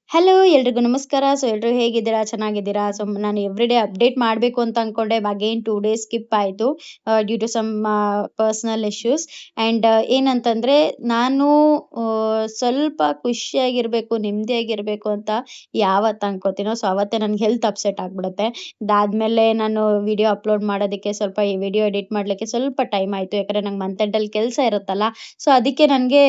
Hello ಎಲ್ರಿಗೂ ನಮಸ್ಕಾರ. ಎಲ್ರು ಹೇಗಿದ್ದೀರಾ? ಚೆನ್ನಾಗಿದ್ದೀರಾ? ನಾನು ಎವ್ರಿಡೇ ಅಪ್ಡೇಟ್ ಮಾಡಬೇಕು ಅಂತ ಅನ್ಕೊಂಡೆ. ಅಗೈನ್ 2 ಡೇಸ್ ಸ್ಕಿಪ್ ಆಯ್ತು due to some personal issues. And ಏನಂತಂದ್ರೆ ನಾನು ಸ್ವಲ್ಪ ಖುಷಿಯಾಗಿರ್ಬೇಕು, ನೆಮ್ಮದಿಯಾಗಿರ್ಬೇಕು ಅಂತ ಯಾವತ್ತು ಅನ್ಕೋತೀನೋ ಅವತ್ತೇ ನನ್ಗೆ ಹೆಲ್ತ್ ಅಪ್ಸೆಟ್ ಆಗ್ಬಿಡುತ್ತೆ. ಅದಾದ್ಮೇಲೆ ನಾನು ವಿಡಿಯೋ ಅಪ್ಲೋಡ್ ಮಾಡೋದಕ್ಕೆ ಸ್ವಲ್ಪ ಈ ವಿಡಿಯೋ ಎಡಿಟ್ ಮಾಡ್ಲಿಕ್ಕೆ ಸ್ವಲ್ಪ ಟೈಮ್ ಆಯ್ತು. ಯಾಕಂದ್ರೆ ನಂಗೆ ಮಂತ್ ಎಂಡಲ್ಲಿ ಕೆಲಸ ಇರುತ್ತಲ್ಲ. ಅದಕ್ಕೆ ನನಗೆ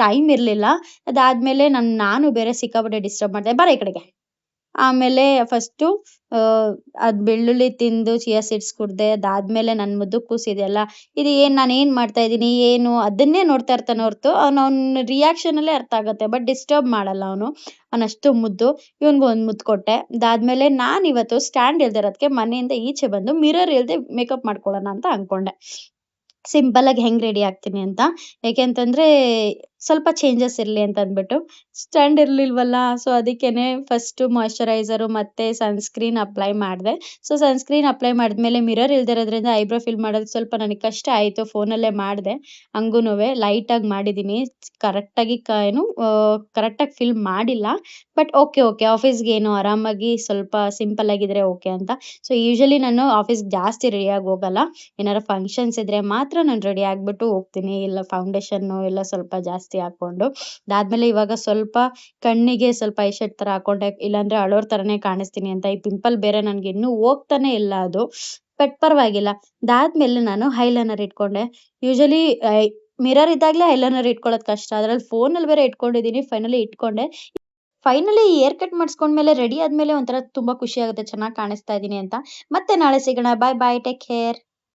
ಟೈಮ್ ಇರ್ಲಿಲ್ಲ. ಅದಾದ್ಮೇಲೆ ನಾನು ಬೇರೆ ಸಿಕ್ಕಾಪಟ್ಟೆ ಡಿಸ್ಟರ್ಬ್ ಮಾಡ್ದೆ. ಬಾರೆ ಈ ಕಡೆಗೆ. ಆಮೇಲೆ ಫಸ್ಟು ಬೆಳ್ಳುಳ್ಳಿ ತಿಂದು ಚಿಯಾ ಸೀಡ್ಸ್ ಕುಡ್ದೆ. ಅದಾದ್ಮೇಲೆ ನನ್ನ ಮುದ್ದು ಕೂಸಿದೆಯಲ್ಲ, ಇದು ನಾನೇನ್ ಮಾಡ್ತಾ ಇದ್ದೀನಿ, ಏನು ಅದನ್ನೇ ನೋಡ್ತಾ ಇರ್ತಾನೆ ಹೊರತು ಅವ್ನ ರಿಯಾಕ್ಷನಲ್ಲೇ ಅರ್ಥ ಆಗುತ್ತೆ. ಬಟ್ ಡಿಸ್ಟರ್ಬ್ ಮಾಡಲ್ಲ ಅವನು. ಅವನಷ್ಟು ಮುದ್ದು. ಇವನಿಗೂ ಒಂದು ಮುದ್ದು ಕೊಟ್ಟೆ. ಅದಾದ್ಮೇಲೆ ನಾನಿವತ್ತು ಸ್ಟ್ಯಾಂಡ್ ಇಲ್ದೇ ಇರೋದಕ್ಕೆ ಮನೆಯಿಂದ ಈಚೆ ಬಂದು ಮಿರರ್ ಇಲ್ದೆ ಮೇಕಪ್ ಮಾಡ್ಕೊಳ್ಳೋಣ ಅಂತ ಅನ್ಕೊಂಡೆ. ಸಿಂಪಲ್ ಆಗಿ ಹೆಂಗ್ ರೆಡಿ ಆಗ್ತೀನಿ ಅಂತ. ಯಾಕೆಂತಂದ್ರೆ ಸ್ವಲ್ಪ ಚೇಂಜಸ್ ಇರ್ಲಿ ಅಂತ ಅಂದ್ಬಿಟ್ಟು. ಸ್ಟ್ಯಾಂಡ್ ಇರ್ಲಿಲ್ವಲ್ಲ. ಅದಕ್ಕೇನೆ ಫಸ್ಟು ಮಾಯಿಶ್ಚರೈಸರು ಮತ್ತೆ ಸನ್‌ಸ್ಕ್ರೀನ್ ಅಪ್ಲೈ ಮಾಡ್ದೆ. ಸನ್‌ಸ್ಕ್ರೀನ್ ಅಪ್ಲೈ ಮಾಡಿದ್ಮೇಲೆ ಮಿರರ್ ಇಲ್ದೇ ಇರೋದ್ರಿಂದ ಐಬ್ರೋ ಫಿಲ್ ಮಾಡೋದು ಸ್ವಲ್ಪ ನನಗೆ ಕಷ್ಟ ಆಯ್ತು. ಫೋನಲ್ಲೇ ಮಾಡ್ದೆ. ಹಂಗೂನುವೆ ಲೈಟಾಗಿ ಮಾಡಿದ್ದೀನಿ. ಕರೆಕ್ಟಾಗಿ ಕರೆಕ್ಟಾಗಿ ಫಿಲ್ ಮಾಡಿಲ್ಲ. But okay, okay. ಆಫೀಸ್‌ಗೇನು ಆರಾಮಾಗಿ ಸ್ವಲ್ಪ ಸಿಂಪಲ್ ಆಗಿದ್ರೆ ಓಕೆ ಅಂತ. ಯೂಶುವಲಿ ನಾನು ಆಫೀಸ್‌ಗೆ ಜಾಸ್ತಿ ರೆಡಿಯಾಗಿ ಹೋಗಲ್ಲ. ಏನಾರ ಫಂಕ್ಷನ್ಸ್ ಇದ್ರೆ ಮಾತ್ರ ನಾನು ರೆಡಿ ಆಗ್ಬಿಟ್ಟು ಹೋಗ್ತೀನಿ. ಇಲ್ಲ ಫೌಂಡೇಶನ್ನು ಎಲ್ಲ ಸ್ವಲ್ಪ ಜಾಸ್ತಿ ಹಾಕೊಂಡು. ಅದಾದ್ಮೇಲೆ ಇವಾಗ ಸ್ವಲ್ಪ ಕಣ್ಣಿಗೆ ಸ್ವಲ್ಪ ಐ ಶೇಡ್ ತರ ಹಾಕೊಂಡೆ. ಇಲ್ಲಾಂದ್ರೆ ಅಳೋರ್ ತರಾನೇ ಕಾಣಿಸ್ತೀನಿ ಅಂತ. ಈ ಪಿಂಪಲ್ ಬೇರೆ ನನ್ಗೆ ಇನ್ನೂ ಹೋಗ್ತಾನೆ ಇಲ್ಲ ಅದು. ಬಟ್ ಪರವಾಗಿಲ್ಲ. ಅದಾದ್ಮೇಲೆ ನಾನು ಐಲೈನರ್ ಇಟ್ಕೊಂಡೆ. ಯೂಶುವಲಿ ಮಿರರ್ ಇದ್ದಾಗ್ಲೇ ಐಲೈನರ್ ಇಟ್ಕೊಳ್ಳೋದು ಕಷ್ಟ. ಅದ್ರಲ್ಲಿ ಫೋನಲ್ಲಿ ಬೇರೆ ಇಟ್ಕೊಂಡಿದ್ದೀನಿ. ಫೈನಲಿ ಇಟ್ಕೊಂಡೆ. ಫೈನಲಿ ಹೇರ್ ಕಟ್ ಮಾಡಿಸ್ಕೊಂಡ್ಮೇಲೆ ರೆಡಿ ಆದ್ಮೇಲೆ ಒಂಥರ ತುಂಬಾ ಖುಷಿ ಆಗುತ್ತೆ ಚೆನ್ನಾಗಿ ಕಾಣಿಸ್ತಾ ಇದೀನಿ ಅಂತ. ಮತ್ತೆ ನಾಳೆ ಸಿಗೋಣ. Bye bye. Take care.